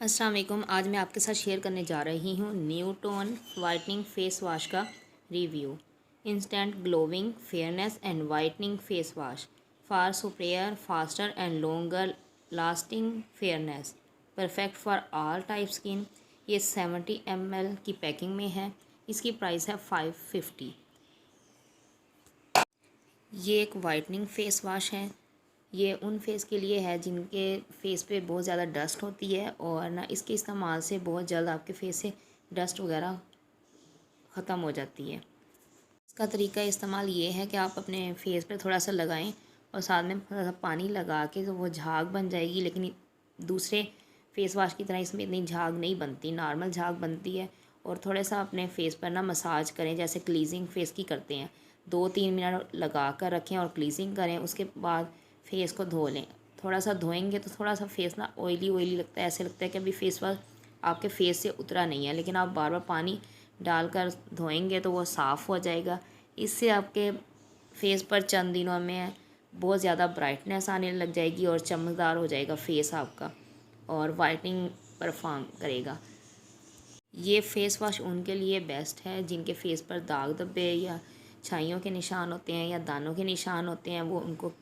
अस्सलाम वालेकुम। आज मैं आपके साथ शेयर करने जा रही हूँ न्यूटोन वाइटनिंग फेस वॉश का review. Instant glowing fairness and whitening face wash far superior faster and longer lasting fairness, perfect for all type skin. ये 70 ml की पैकिंग में है। इसकी प्राइस है 550। ये एक वाइटनिंग फेस वॉश है। ये उन फेस के लिए है जिनके फेस पे बहुत ज़्यादा डस्ट होती है और ना इसके इस्तेमाल से बहुत जल्द आपके फेस से डस्ट वगैरह ख़त्म हो जाती है। इसका तरीका इस्तेमाल ये है कि आप अपने फेस पे थोड़ा सा लगाएं और साथ में थोड़ा सा पानी लगा के तो वो झाग बन जाएगी, लेकिन दूसरे फेस वॉश की तरह इसमें इतनी झाग नहीं बनती, नॉर्मल झाग बनती है। और थोड़ा सा अपने फेस पर ना मसाज करें, जैसे क्लीजिंग फेस की करते हैं। 2-3 मिनट लगा कर रखें और क्लीजिंग करें। उसके बाद फेस को धो लें। थोड़ा सा धोएंगे तो थोड़ा सा फेस ना ऑयली ऑयली लगता है, ऐसे लगता है कि अभी फेस वॉश आपके फेस से उतरा नहीं है, लेकिन आप बार बार पानी डालकर धोएंगे तो वो साफ़ हो जाएगा। इससे आपके फेस पर चंद दिनों में बहुत ज़्यादा ब्राइटनेस आने लग जाएगी और चमकदार हो जाएगा फेस आपका और वाइटनिंग परफॉर्म करेगा। ये फेस वॉश उनके लिए बेस्ट है जिनके फेस पर दाग धब्बे या छाइयों के निशान होते हैं या दानों के निशान होते हैं, वो उनको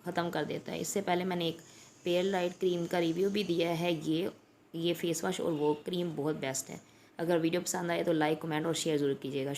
ख़त्म कर देता है। इससे पहले मैंने एक पेयर लाइट क्रीम का रिव्यू भी दिया है। ये फेस वॉश और वो क्रीम बहुत बेस्ट है। अगर वीडियो पसंद आए तो लाइक, कमेंट और शेयर ज़रूर कीजिएगा।